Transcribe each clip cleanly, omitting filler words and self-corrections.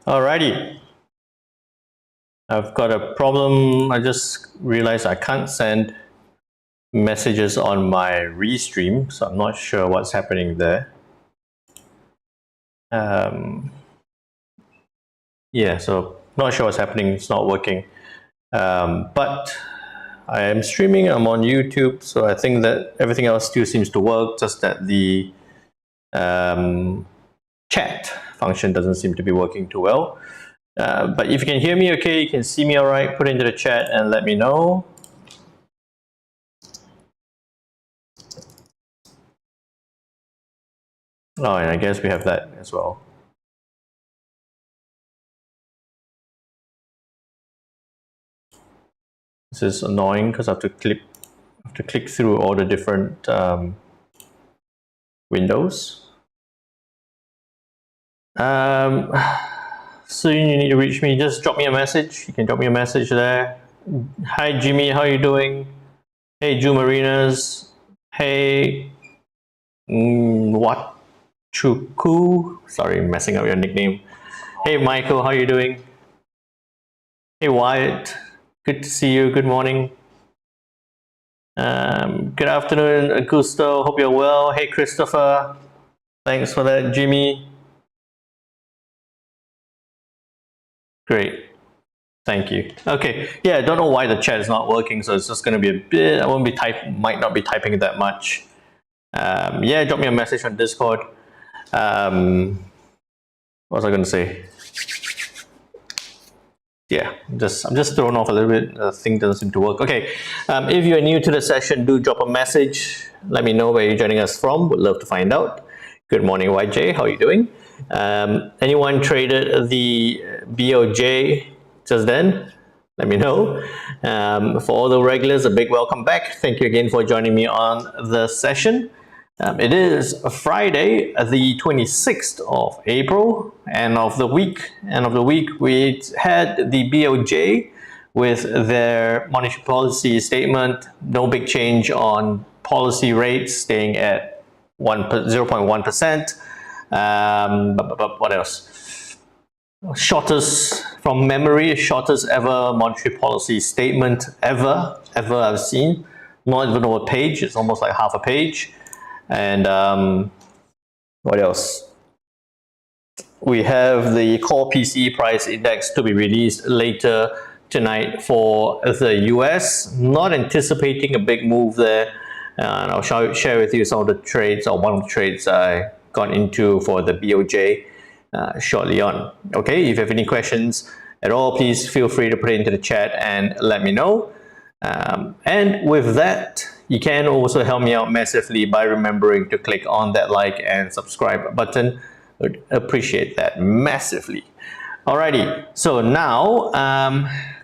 Alrighty, I've got a problem. I just realized I can't send messages on my restream, so I'm not sure what's happening there. Yeah, so not sure what's happening. It's not working, but I am streaming. I'm on YouTube, so I think that everything else still seems to work, just that the chat function doesn't seem to be working too well. But if you can hear me okay, you can see me all right, put it into the chat and let me know. Oh, and I guess we have that as well. This is annoying because I have to click through all the different windows. So you need to reach me, just drop me a message. You can drop me a message there. Hi Jimmy, how are you doing? Hey Ju Marinas. Hey what Chuku, sorry, messing up your nickname. Hey Michael, how are you doing? Hey Wyatt, good to see you. Good morning. Good afternoon, Augusto. Hope you're well. Hey Christopher, thanks for that. Jimmy, great. Thank you. Okay, yeah, I don't know why the chat is not working, so it's just going to be a bit. I won't be might not be typing that much. Yeah, drop me a message on Discord. What was I going to say? Yeah, I'm just thrown off a little bit. The thing doesn't seem to work. Okay, if you're new to the session, do drop a message. Let me know where you're joining us from. Would love to find out. Good morning, YJ. How are you doing? Anyone traded the BOJ just then? Let me know. For all the regulars, a big welcome back. Thank you again for joining me on the session. It is Friday, the 26th of April, end of the week. We had the BOJ with their monetary policy statement. No big change on policy rates, staying at 0.1%. What else? Shortest, from memory, shortest ever monetary policy statement ever I've seen. Not even over a page. It's almost like half a page. And what else? We have the core PCE price index to be released later tonight for the US. Not anticipating a big move there. And I'll share with you some of the trades, or one of the trades I got into for the BOJ shortly on. Okay, if you have any questions at all, please feel free to put it into the chat and let me know. And with that, you can also help me out massively by remembering to click on that like and subscribe button. Would appreciate that massively. Alrighty, so now,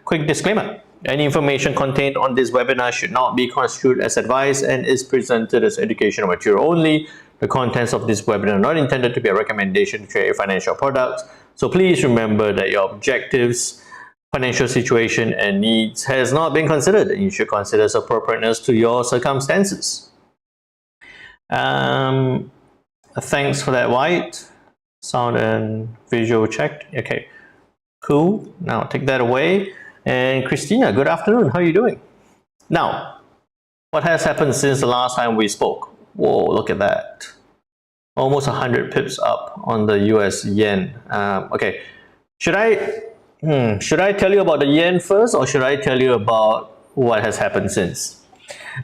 quick disclaimer. Any information contained on this webinar should not be construed as advice and is presented as educational material only. The contents of this webinar are not intended to be a recommendation to trade financial products. So please remember that your objectives, financial situation and needs has not been considered, and you should consider its appropriateness to your circumstances. Thanks for that, White. Sound and visual checked. Okay, cool. Now take that away. And Christina, good afternoon. How are you doing? Now, what has happened since the last time we spoke? Whoa, look at that. Almost 100 pips up on the US yen. Okay, should I tell you about the yen first, or should I tell you about what has happened since?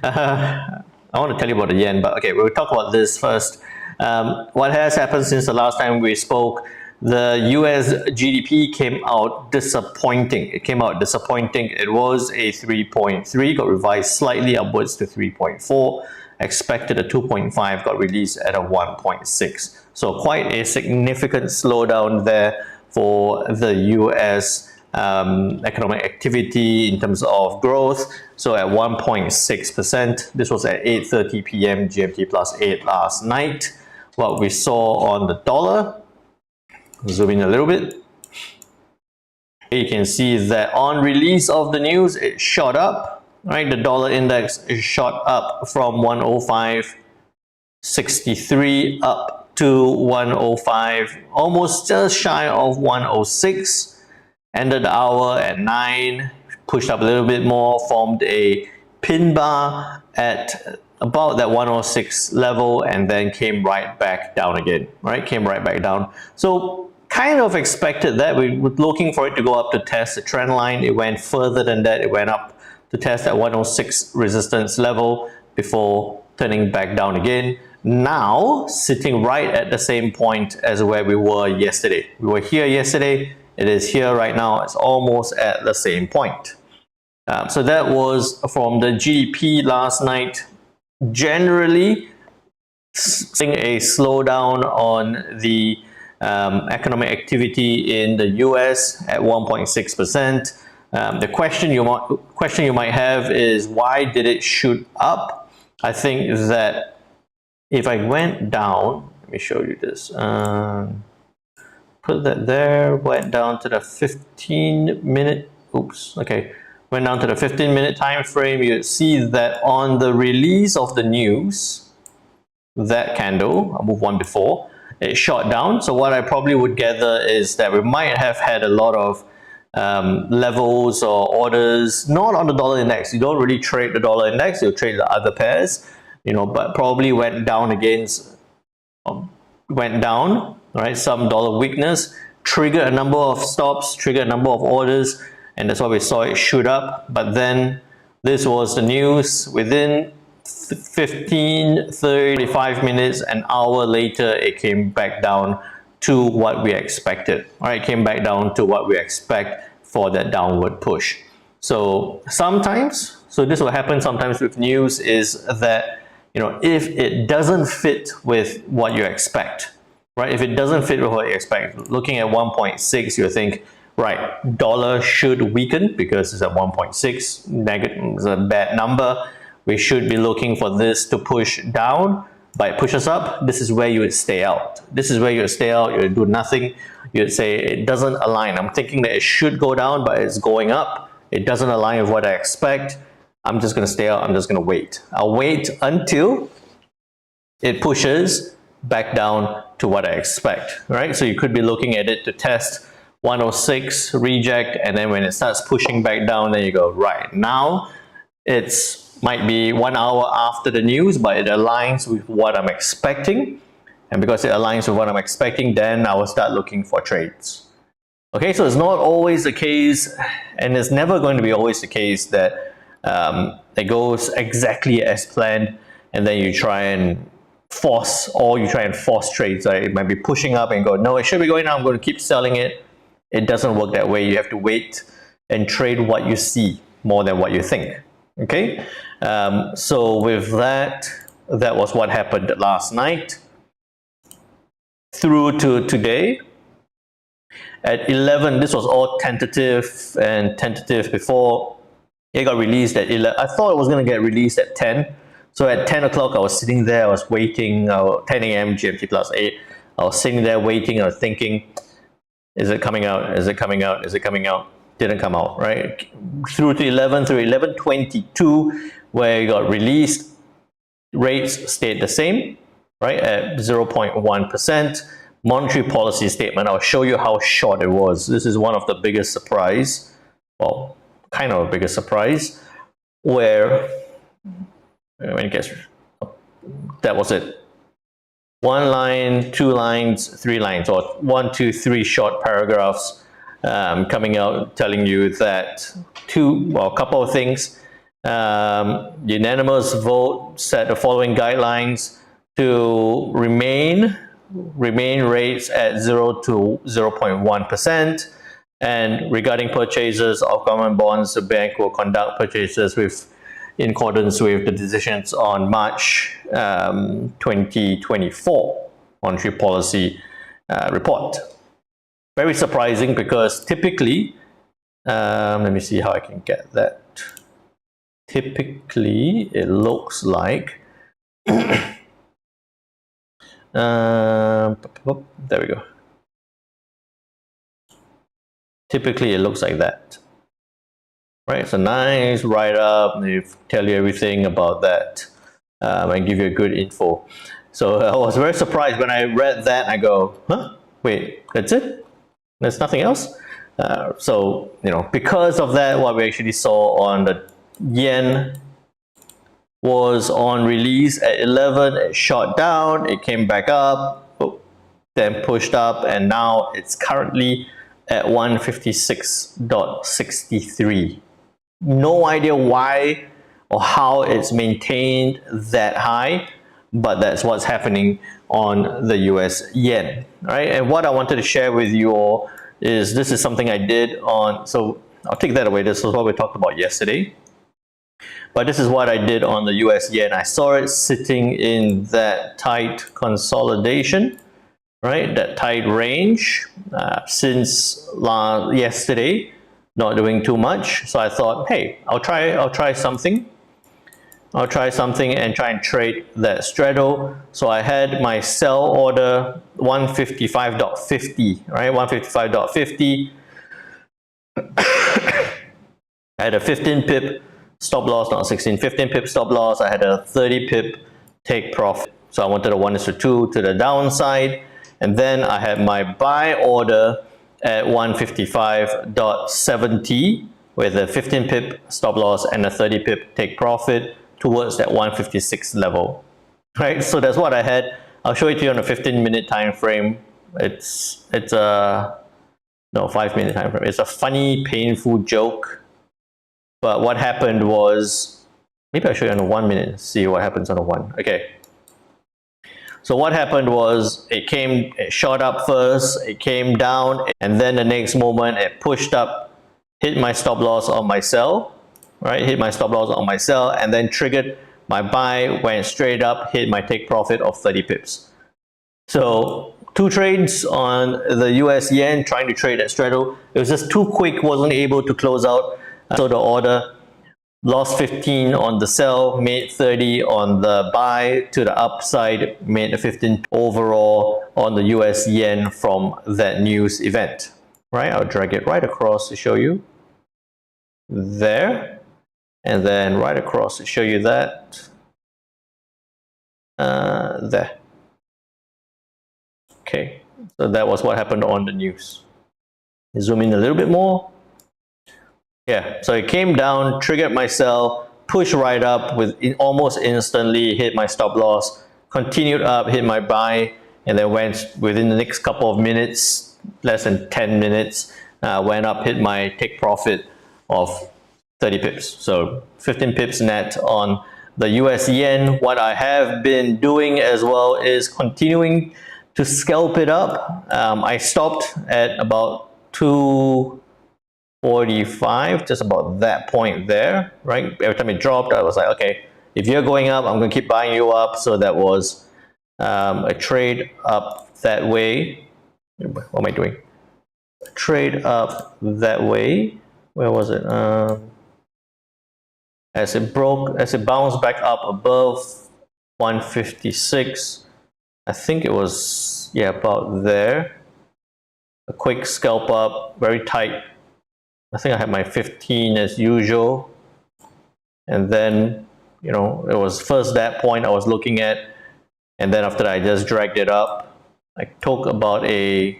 I want to tell you about the yen, but okay, we'll talk about this first. What has happened since the last time we spoke? The US GDP came out disappointing. It came out disappointing. It was a 3.3, got revised slightly upwards to 3.4. Expected a 2.5, got released at a 1.6. So quite a significant slowdown there for the US economic activity in terms of growth. So at 1.6%, this was at 8:30 p.m. GMT plus 8 last night. What we saw on the dollar, zoom in a little bit. You can see that on release of the news, it shot up. Right, the dollar index is shot up from 105.63 up to 105, almost just shy of 106. Ended the hour at 9, pushed up a little bit more, formed a pin bar at about that 106 level, and then came right back down again, right? Came right back down. So kind of expected that. We were looking for it to go up to test the trend line. It went further than that. It went up to test that 106 resistance level before turning back down again. Now, sitting right at the same point as where we were yesterday. We were here yesterday. It is here right now. It's almost at the same point. So that was from the GDP last night. Generally, seeing a slowdown on the economic activity in the US at 1.6%. The question you might have is, why did it shoot up? I think that if I went down, let me show you this. Put that there, went down to the 15-minute, oops, okay. Went down to the 15-minute time frame. You see that on the release of the news, that candle, I'll move one before, it shot down. So what I probably would gather is that we might have had a lot of levels or orders, not on the dollar index. You don't really trade the dollar index, you'll trade the other pairs, you know, but probably went down against, went down, right? Some dollar weakness, triggered a number of stops, triggered a number of orders, and that's why we saw it shoot up. But then this was the news. Within 15, 35 minutes, an hour later, it came back down to what we expected. All right, it came back down to what we expect for that downward push. So sometimes, so this will happen sometimes with news, is that, you know, if it doesn't fit with what you expect, right? If it doesn't fit with what you expect, looking at 1.6, you think, right, dollar should weaken because it's at 1.6, negative is a bad number. We should be looking for this to push down. But it pushes up, this is where you would stay out. This is where you would stay out, you would do nothing. You'd say it doesn't align. I'm thinking that it should go down, but it's going up. It doesn't align with what I expect. I'm just gonna stay out, I'm just gonna wait. I'll wait until it pushes back down to what I expect, right? So you could be looking at it to test 106, reject, and then when it starts pushing back down, then you go, right, now it's might be 1 hour after the news, but it aligns with what I'm expecting. And because it aligns with what I'm expecting, then I will start looking for trades. Okay, so it's not always the case, and it's never going to be always the case that it goes exactly as planned, and then you try and force trades. Right? It might be pushing up and go, no, it should be going down, I'm going to keep selling it. It doesn't work that way. You have to wait and trade what you see more than what you think. Okay, so with that, that was what happened last night through to today. At 11, this was all tentative and tentative before it got released at 11. I thought it was going to get released at 10. So at 10 o'clock, I was sitting there, I was waiting, 10 a.m. GMT plus 8. I was sitting there waiting, I was thinking, is it coming out? Is it coming out? Is it coming out? Didn't come out, right? Through to 11, through 11:22, where it got released, rates stayed the same, right, at 0.1%. Monetary policy statement, I'll show you how short it was. This is one of the biggest surprise, well, kind of a biggest surprise, where, when it gets, that was it. 1 line, 2 lines, 3 lines, or 1, 2, 3 short paragraphs coming out telling you that a couple of things. Unanimous vote set the following guidelines to remain rates at 0 to 0.1%, and regarding purchases of government bonds, the bank will conduct purchases in accordance with the decisions on March 2024 monetary policy report. Very surprising, because typically, let me see how I can get that. Typically, it looks like, there we go. Typically, it looks like that. Right, so nice write-up, they tell you everything about that and give you a good info. So I was very surprised when I read that. I go, huh? Wait, that's it? There's nothing else? So, because of that, what we actually saw on the yen was on release at 11, it shot down, it came back up, then pushed up, and now it's currently at 156.63. No idea why or how it's maintained that high, but that's what's happening on the US yen, right? And what I wanted to share with you all is this is something I did on, so I'll take that away. This was what we talked about yesterday. But this is what I did on the US yen. I saw it sitting in that tight consolidation, right? That tight range since yesterday, not doing too much. So I thought, hey, I'll try something. I'll try something and try and trade that straddle. So I had my sell order 155.50, right? 155.50. I had a 15 pip stop loss, not 16, 15 pip stop loss. I had a 30 pip take profit. So I wanted a 1:2 to the downside. And then I had my buy order at 155.70 with a 15 pip stop loss and a 30 pip take profit towards that 156 level, right? So that's what I had. I'll show it to you on a 15-minute time frame. It's a 5-minute time frame. It's a funny, painful joke. But what happened was, maybe I'll show you on a 1 minute, see what happens on a 1. Okay. So what happened was it shot up first, it came down, and then the next moment it pushed up, hit my stop loss on my sell, right? Hit my stop loss on my sell, and then triggered my buy, went straight up, hit my take profit of 30 pips. So 2 trades on the US yen, trying to trade at straddle. It was just too quick, wasn't able to close out. So the order lost 15 on the sell, made 30 on the buy to the upside, made a 15 overall on the US yen from that news event, right? I'll drag it right across to show you there, and then right across to show you that there. Okay, so that was what happened on the news. Zoom in a little bit more. Yeah, so it came down, triggered my sell, pushed right up almost instantly, hit my stop loss, continued up, hit my buy, and then went within the next couple of minutes, less than 10 minutes, went up, hit my take profit of 30 pips. So 15 pips net on the US yen. What I have been doing as well is continuing to scalp it up. I stopped at about 245, just about that point there, right? Every time it dropped, I was like, okay, if you're going up, I'm going to keep buying you up. So that was a trade up that way. What am I doing? A trade up that way. Where was it? As it bounced back up above 156, I think it was, yeah, about there. A quick scalp up, very tight. I think I had my 15 as usual. And then, it was first that point I was looking at. And then after that, I just dragged it up. I took about a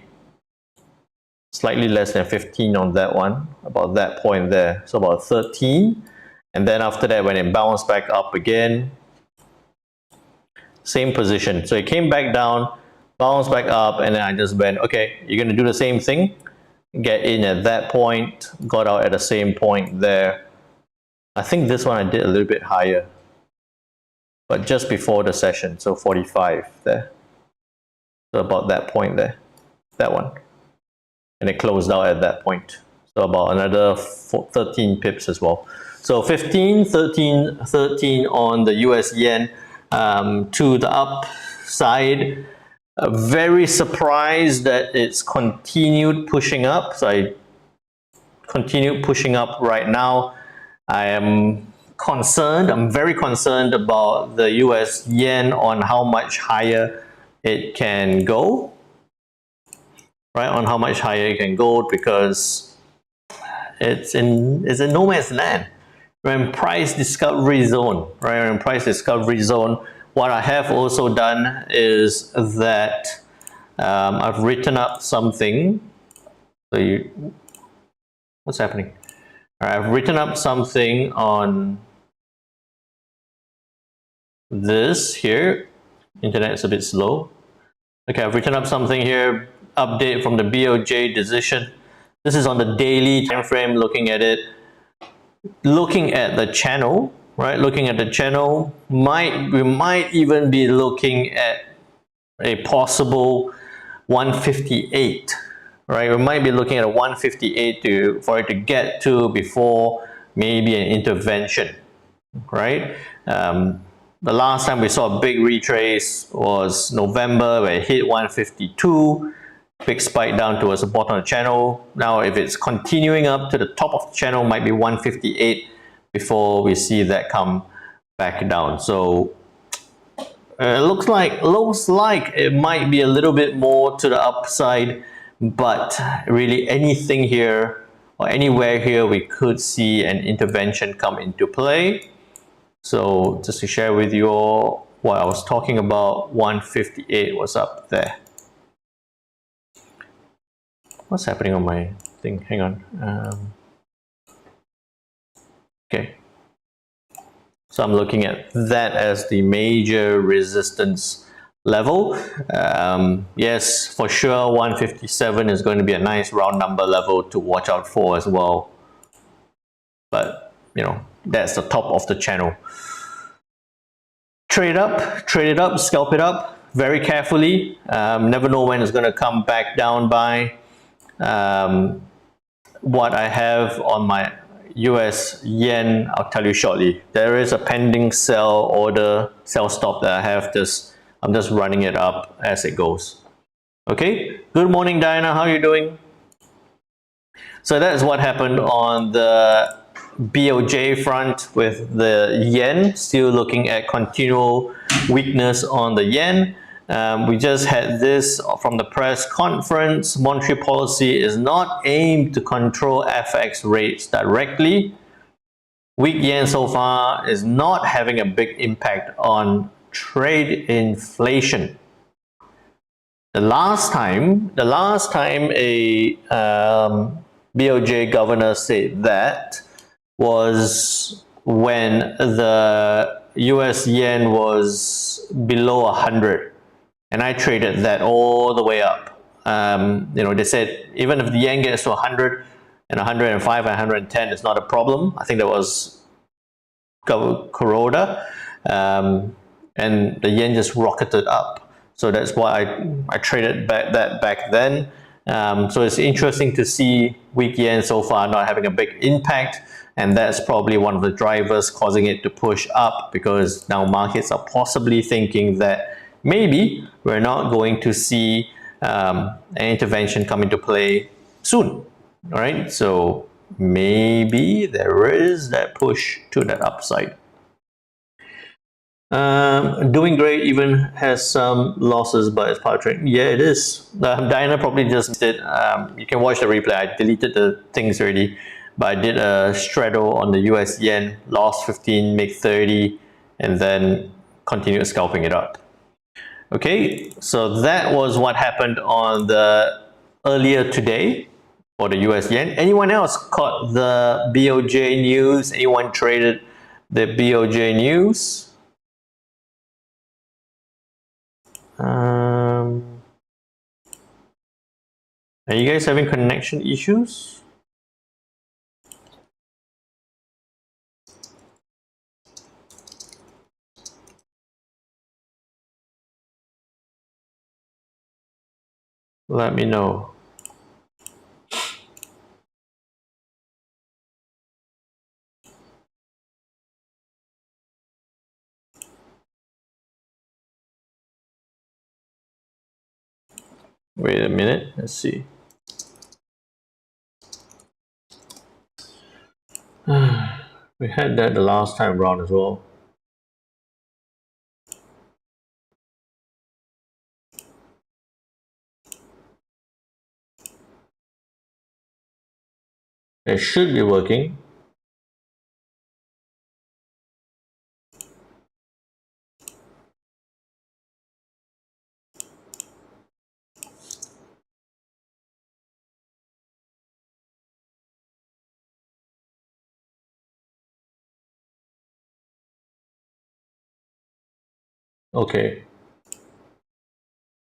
slightly less than 15 on that one, about that point there. So about 13. And then after that, when it bounced back up again, same position. So it came back down, bounced back up, and then I just went, okay, you're going to do the same thing. Get in at that point, got out at the same point there. I think this one I did a little bit higher, but just before the session, so 45 there. So about that point there, that one. And it closed out at that point. So about another 13 pips as well. So 15, 13, 13 on the US yen to the upside. Very surprised that it's continued pushing up. So I continued pushing up right now. I am concerned. I'm very concerned about the US yen on how much higher it can go. Right, on how much higher it can go, because it's in no man's land. we're in price discovery zone, right? We're in price discovery zone. What I have also done is that I've written up something. So what's happening? All right, I've written up something on this here. Internet's a bit slow. Okay, I've written up something here. Update from the BOJ decision. This is on the daily time frame. Looking at it, looking at the channel, right? Looking at the channel, we might even be looking at a possible 158, right? We might be looking at a 158 for it to get to before maybe an intervention, right? The last time we saw a big retrace was November, where it hit 152, big spike down towards the bottom of the channel. Now, if it's continuing up to the top of the channel, might be 158 before we see that come back down. So it looks like it might be a little bit more to the upside, but really anything here or anywhere here, we could see an intervention come into play. So just to share with you all what I was talking about, 158 was up there. What's happening on my thing? Hang on. Okay. So I'm looking at that as the major resistance level. Yes, for sure, 157 is going to be a nice round number level to watch out for as well. But, you know, that's the top of the channel. Trade it up, scalp it up very carefully. Never know when it's going to come back down by. What I have on my US yen, I'll tell you shortly. There is a pending sell order, sell stop that I have. I'm just running it up as it goes. Okay, good morning Diana, how are you doing? So that's what happened on the BOJ front with the yen, still looking at continual weakness on the yen. We just had this from the press conference. Monetary policy is not aimed to control FX rates directly. Weak yen so far is not having a big impact on trade inflation. The last time a BOJ governor said that was when the US yen was below 100, and I traded that all the way up. You know, they said even if the yen gets to 100 and 105 and 110, it's not a problem. I think that was Kuroda, and the yen just rocketed up. So that's why I traded that back then. So it's interesting to see weak yen so far not having a big impact, and that's probably one of the drivers causing it to push up, because now markets are possibly thinking that maybe we're not going to see an intervention come into play soon. All right, so maybe there is that push to that upside. Doing great, even has some losses, but it's part of trading. Yeah, it is. Diana probably just did. You can watch the replay. I deleted the things already, but I did a straddle on the US yen, lost 15, make 30, and then continued scalping it up. Okay, so that was what happened on the earlier today for the US yen. Anyone else caught the BOJ news? Anyone traded the BOJ news? Are you guys having connection issues? Let me know. Wait a minute, let's see. We had that the last time around as well. It should be working. Okay.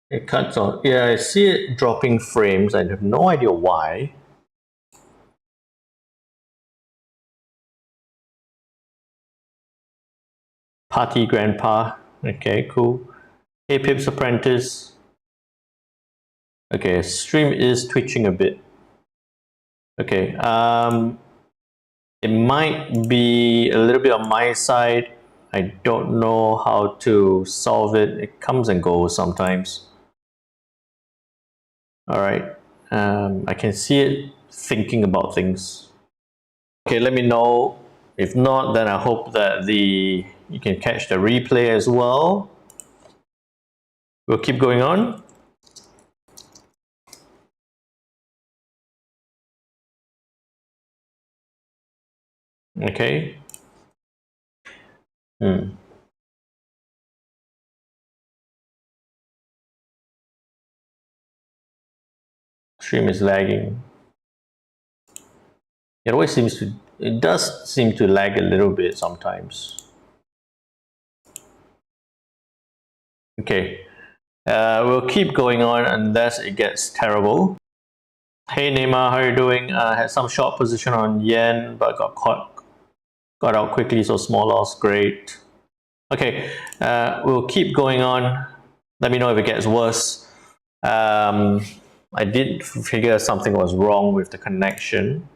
It cuts off. Yeah, I see it dropping frames. I have no idea why. Party grandpa. Okay, cool. Hey Pips Apprentice. Okay, stream is twitching a bit. Okay, it might be a little bit on my side. I don't know how to solve it. It comes and goes sometimes. All right, I can see it thinking about things. Okay, let me know. If not, then I hope that you can catch the replay as well. We'll keep going on. Okay. Stream is lagging. It does seem to lag a little bit sometimes. Okay. We'll keep going on unless it gets terrible. Hey Neymar, how are you doing? Had some short position on yen, but got out quickly, so small loss, great. Okay, we'll keep going on. Let me know if it gets worse. I did figure something was wrong with the connection.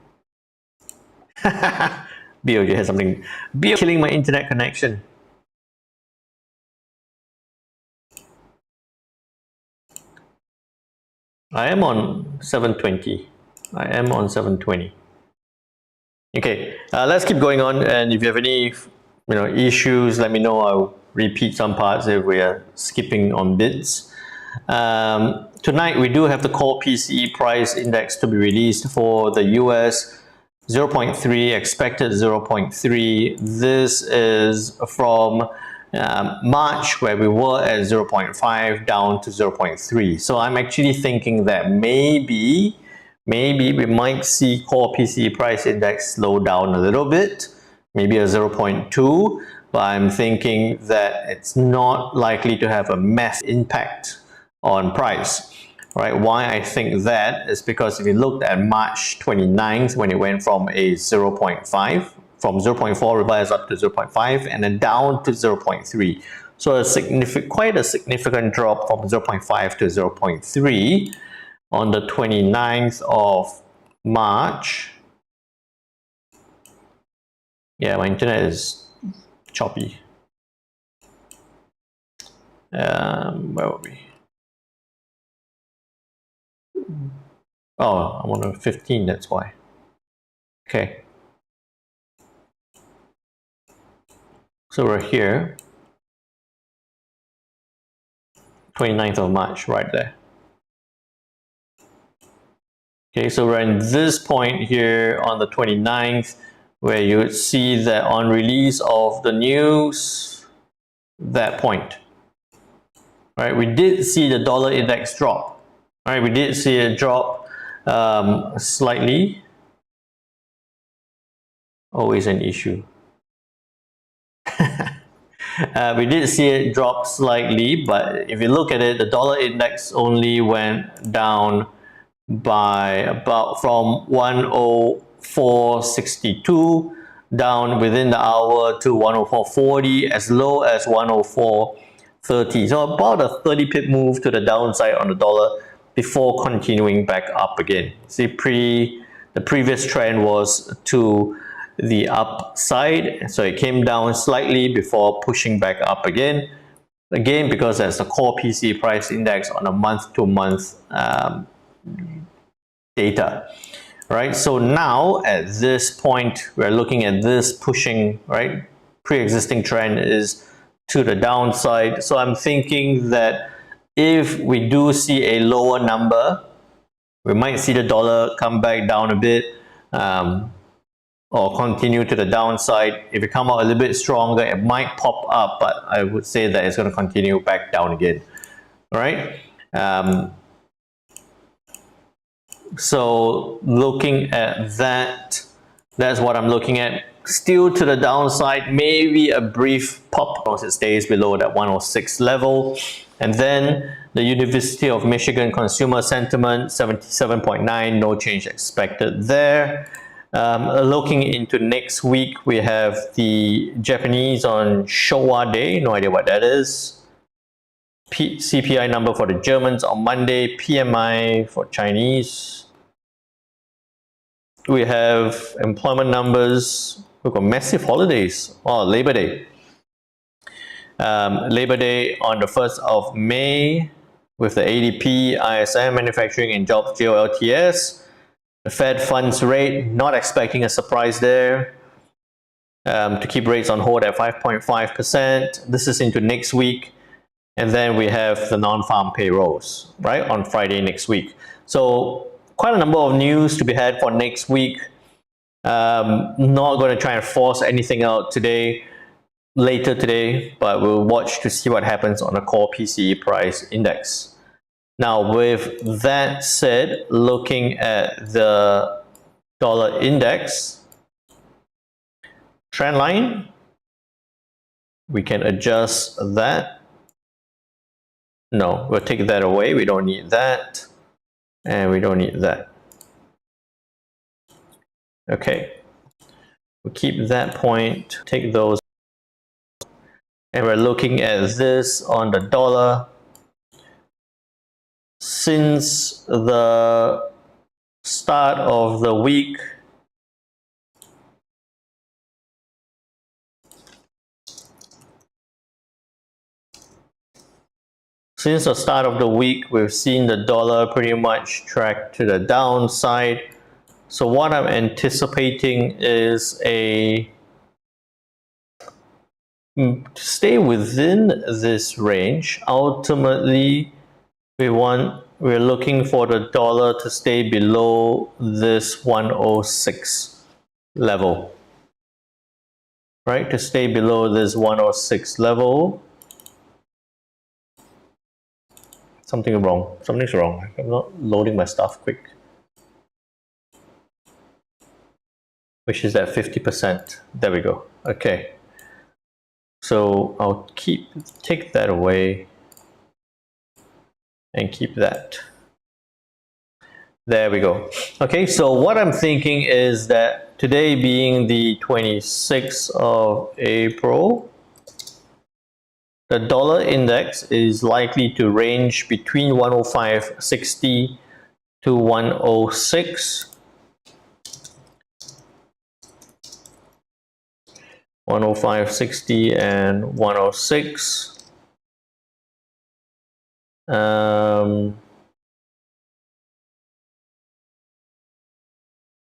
BOJ has something. BOJ killing my internet connection. I am on 720. I am on 720. Okay, let's keep going on. And if you have any, issues, let me know. I'll repeat some parts if we are skipping on bits. Tonight we do have the core PCE price index to be released for the US. 0.3 expected 0.3. This is from March, where we were at 0.5 down to 0.3. So I'm actually thinking that maybe we might see core PCE price index slow down a little bit, maybe a 0.2, but I'm thinking that it's not likely to have a massive impact on price. Right? Why I think that is because if you looked at March 29th, when it went from a 0.5, from 0.4 revised up to 0.5 and then down to 0.3. So quite a significant drop from 0.5 to 0.3 on the 29th of March. Yeah, my internet is choppy. Where were we? Oh, I'm on a 15, that's why. Okay. So we're here. 29th of March, right there. Okay, so we're in this point here on the 29th, where you would see that on release of the news, that point. Right, we did see the dollar index drop. All right, we did see it drop slightly. Always an issue. We did see it drop slightly, but if you look at it, the dollar index only went down by about from 104.62 down within the hour to 104.40, as low as 104.30. So about a 30 pip move to the downside on the dollar before continuing back up again. See, the previous trend was to the upside, so it came down slightly before pushing back up again. Again, because that's the core PC price index on a month-to-month data, right? So now at this point, we're looking at this pushing, right? Pre-existing trend is to the downside. So I'm thinking that if we do see a lower number, we might see the dollar come back down a bit, or continue to the downside. If it come out a little bit stronger, it might pop up, but I would say that it's going to continue back down again. All right. So looking at that, that's what I'm looking at. still to the downside, maybe a brief pop once it stays below that 106 level. And then the University of Michigan consumer sentiment 77.9, no change expected there. Looking into next week, we have the Japanese on Showa Day, no idea what that is. CPI number for the Germans on Monday, PMI for Chinese. We have employment numbers. We've got massive holidays. Oh, Labor Day. Labor Day on the 1st of May with the ADP, ISM, manufacturing and jobs, JOLTS. The Fed funds rate, not expecting a surprise there. To keep rates on hold at 5.5%. This is into next week. And then we have the non-farm payrolls, right, on Friday next week. So quite a number of news to be had for next week. Not going to try and force anything out later today, but we'll watch to see what happens on the core PCE price index. Now, with that said, looking at the dollar index trend line, we can adjust that. No, we'll take that away. We don't need that. And we don't need that. Okay. We'll keep that point, take those. And we're looking at this on the dollar. Since the start of the week, we've seen the dollar pretty much track to the downside. So what I'm anticipating is to stay within this range. Ultimately, we're looking for the dollar to stay below this 106 level. Right? To stay below this 106 level. Something's wrong. I'm not loading my stuff quick. Which is at 50%. There we go. Okay. So I'll take that away and keep that. There we go. Okay, so what I'm thinking is that today being the 26th of April, the dollar index is likely to range between 105.60 to 106. 105.60 and 106.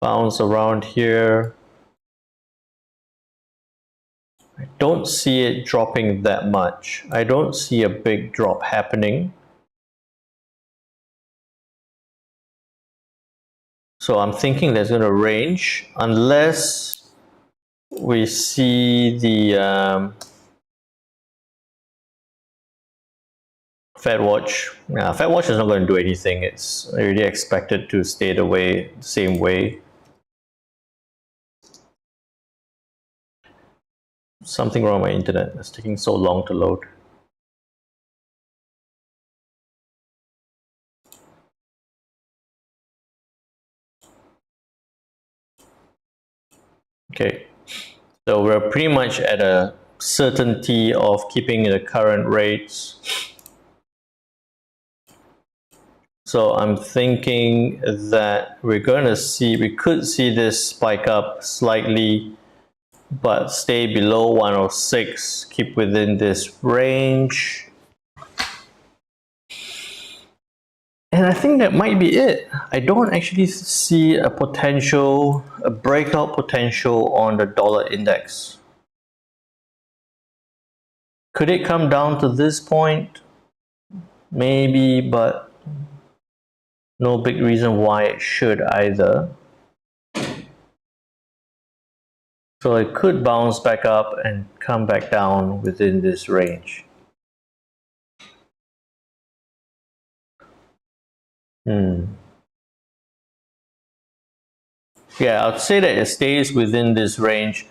Bounce around here. I don't see it dropping that much. I don't see a big drop happening. So I'm thinking there's going to range unless we see the Fed watch. Fed watch is not going to do anything. It's already expected to stay the same way. Something wrong with my internet. It's taking so long to load. Okay, so we're pretty much at a certainty of keeping the current rates. So I'm thinking that we could see this spike up slightly, but stay below 106, keep within this range. And I think that might be it. I don't actually see a breakout potential on the dollar index. Could it come down to this point? Maybe, but no big reason why it should either. So it could bounce back up and come back down within this range. Yeah, I'd say that it stays within this range.